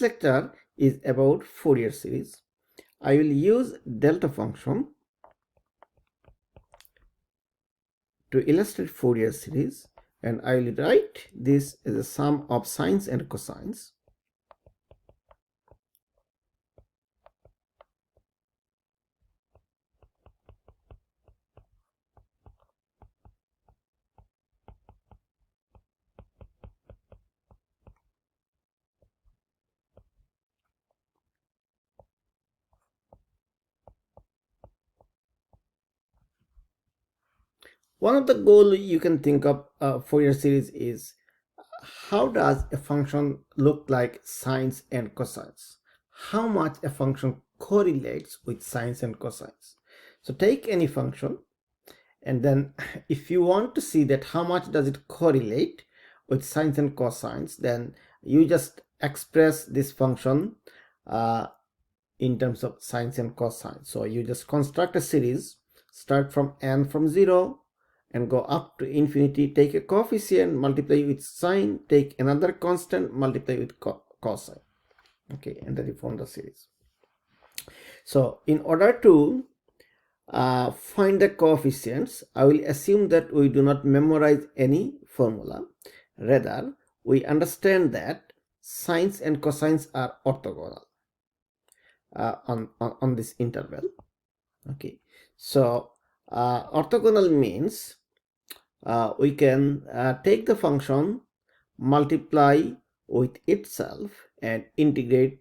lecture is about Fourier series. I will use delta function to illustrate Fourier series, and I will write this as a sum of sines and cosines. One of the goals you can think of Fourier series is how does a function look like sines and cosines? How much a function correlates with sines and cosines? So take any function, and then if you want to see that how much does it correlate with sines and cosines, then you just express this function in terms of sines and cosines. So you just construct a series, start from n from 0 and go up to infinity, take a coefficient, multiply with sine, take another constant, multiply with cosine. Okay, and then you form the series. So in order to find the coefficients, I will assume that we do not memorize any formula. Rather, we understand that sines and cosines are orthogonal on this interval. Okay, so orthogonal means we can take the function, multiply with itself and integrate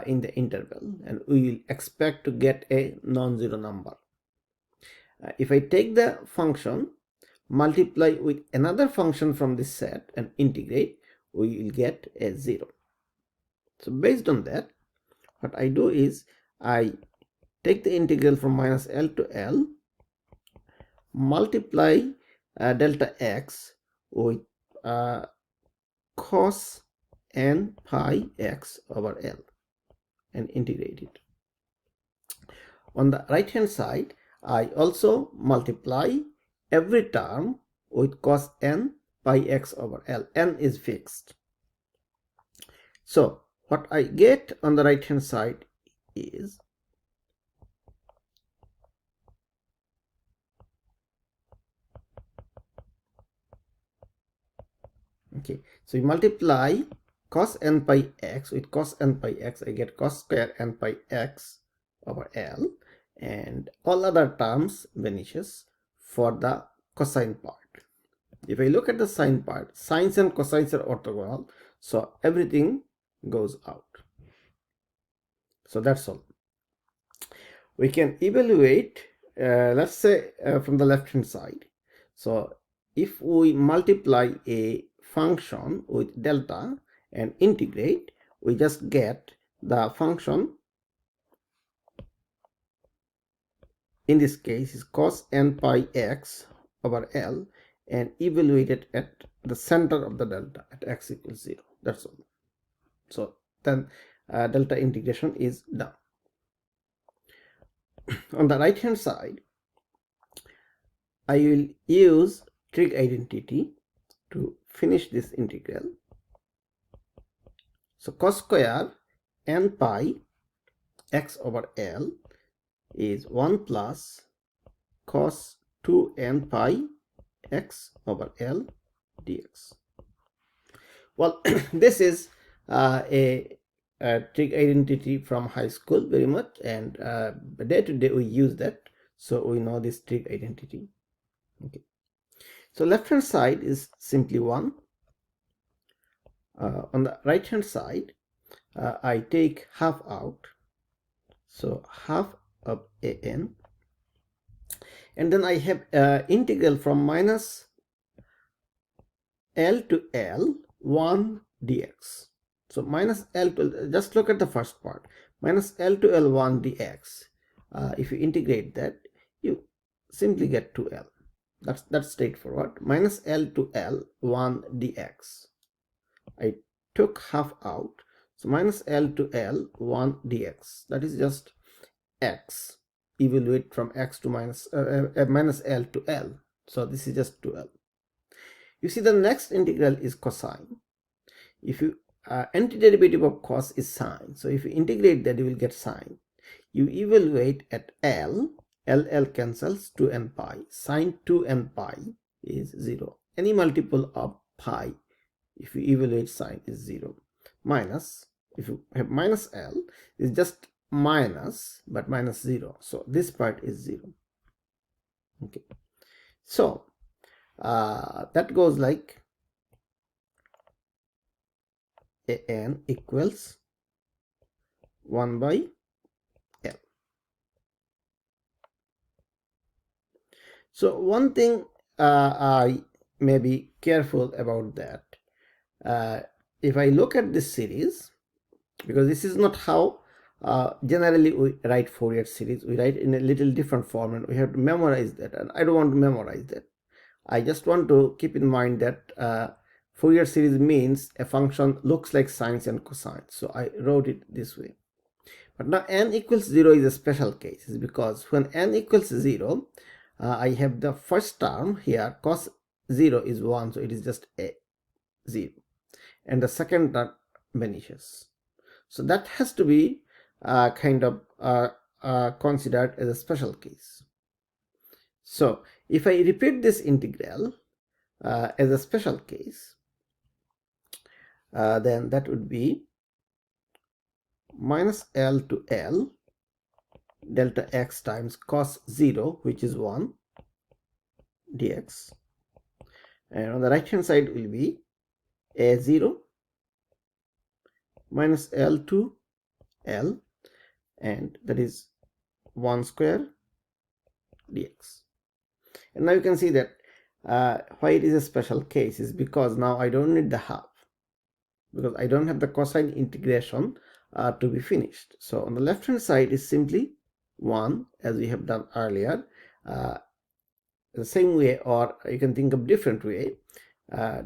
in the interval, and we will expect to get a non-zero number. If I take the function, multiply with another function from this set and integrate, we will get a 0. So based on that, what I do is I take the integral from minus L to L, multiply delta x with cos n pi x over L and integrate it. On the right hand side, I also multiply every term with cos n pi x over L. N is fixed. So what I get on the right hand side is okay, so you multiply cos n pi x with cos n pi x, I get cos square n pi x over L, and all other terms vanishes for the cosine part. If I look at the sine part, sines and cosines are orthogonal, so everything goes out. So that's all. We can evaluate, let's say from the left hand side. So if we multiply a function with delta and integrate, we just get the function, in this case is cos n pi x over L, and evaluated at the center of the delta at x equals 0. That's all. So then delta integration is done. On the right hand side, I will use trig identity to finish this integral. So cos square n pi x over L is 1 plus cos 2n pi x over L dx. Well, this is a trig identity from high school very much, and day to day we use that, so we know this trig identity. Okay, so left hand side is simply 1. On the right hand side, I take half out, so half of an, and then I have integral from minus L to L 1 dx. So minus L to, just look at the first part, minus L to L 1 dx. If you integrate that, you simply get 2L. That's straightforward. Minus L to L 1 dx. I took half out, so minus L to L 1 dx. That is just x. Evaluate from x to minus L to L. So this is just 2L. You see the next integral is cosine. If you antiderivative of cos is sine. So if you integrate that, you will get sine. You evaluate at L cancels 2n pi. Sine 2n pi is 0. Any multiple of pi, if you evaluate sine, is 0. Minus, if you have minus L, is just minus, but minus 0. So this part is 0. Okay. So that goes like an equals 1 by L. So one thing I may be careful about that. If I look at this series, because this is not how generally we write Fourier series, we write in a little different form, and we have to memorize that, and I don't want to memorize that. I just want to keep in mind that Fourier series means a function looks like sines and cosines, so I wrote it this way. But now n equals 0 is a special case, is because when n equals 0, I have the first term here, cos 0 is 1, so it is just a 0, and the second term vanishes. So that has to be kind of considered as a special case. So if I repeat this integral as a special case, then that would be minus L to L delta x times cos 0, which is 1, dx, and on the right hand side will be a0 minus L to L, and that is 1 square dx. And now you can see that why it is a special case is because now I don't need the half, because I don't have the cosine integration to be finished. So on the left hand side is simply 1, as we have done earlier, the same way, or you can think of different way,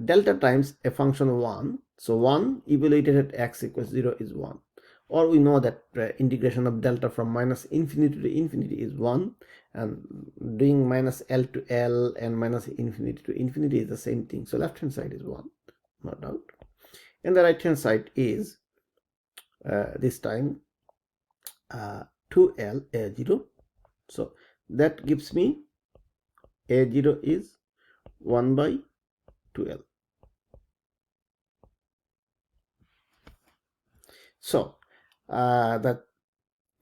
delta times a function of 1. So 1 evaluated at x equals 0 is 1, or we know that integration of delta from minus infinity to infinity is 1, and doing minus L to L and minus infinity to infinity is the same thing. So left hand side is 1, no doubt, and the right hand side is this time 2L a0. So that gives me a0 is 1 by 2L. So the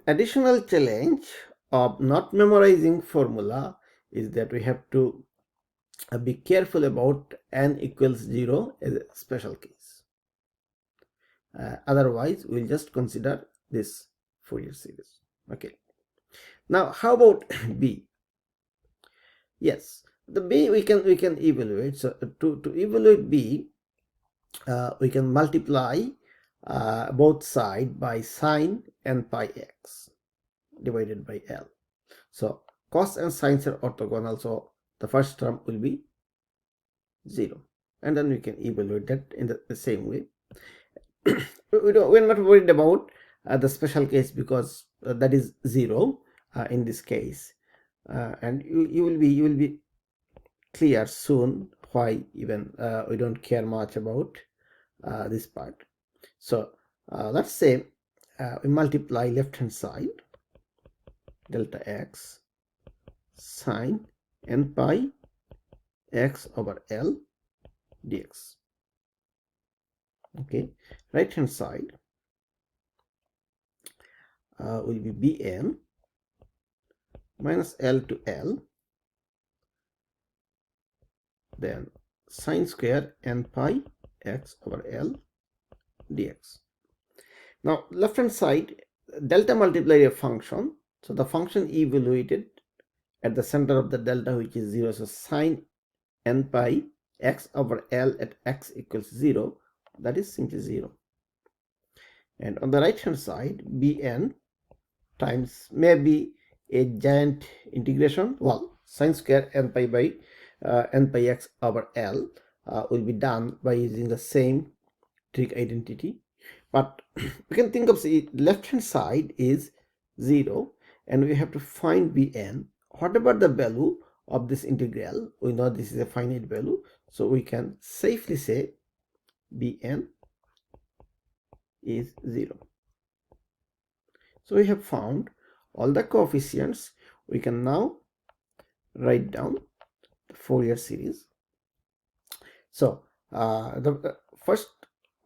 additional challenge of not memorizing formula is that we have to be careful about n equals 0 as a special case. Otherwise, we'll just consider this Fourier series. Okay. Now, how about b? Yes, the b we can evaluate. So to evaluate b, we can multiply both sides by sine n pi x divided by L. So cos and sines are orthogonal, so the first term will be 0, and then we can evaluate that in the same way. We're not worried about the special case, because that is 0 in this case, and you will be clear soon why even we don't care much about this part. So let's say we multiply left hand side delta x sine n pi x over L dx. Okay, right hand side will be bn minus L to L, then sine square n pi x over L dx. Now left hand side, delta multiplied a function, so the function evaluated at the center of the delta, which is 0. So sine n pi x over L at x equals 0, that is simply 0. And on the right hand side, bn times maybe a giant integration, well, sine square n pi by n pi x over L will be done by using the same trig identity. But we can think of the left hand side is 0, and we have to find bn. Whatever the value of this integral, we know this is a finite value, so we can safely say bn is 0. So we have found all the coefficients. We can now write down the Fourier series. So the first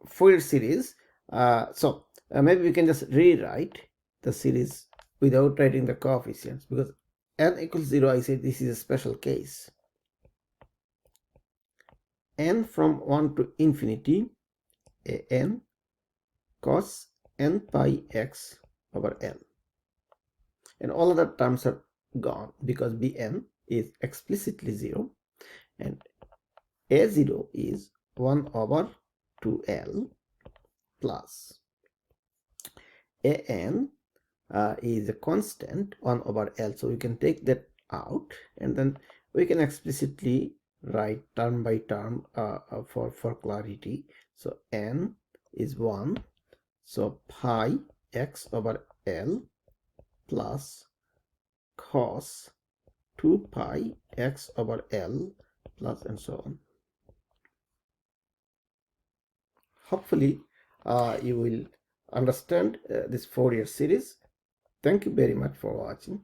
Fourier series, maybe we can just rewrite the series without writing the coefficients, because n equals 0, I said this is a special case. N from 1 to infinity, a n cos n pi x over L, and all other terms are gone because Bn is explicitly 0, and a0 is 1 over 2L plus an is a constant 1 over L, so we can take that out, and then we can explicitly write term by term for clarity. So n is 1, so pi x over L plus cos 2 pi x over L plus, and so on. Hopefully you will understand this Fourier series. Thank you very much for watching.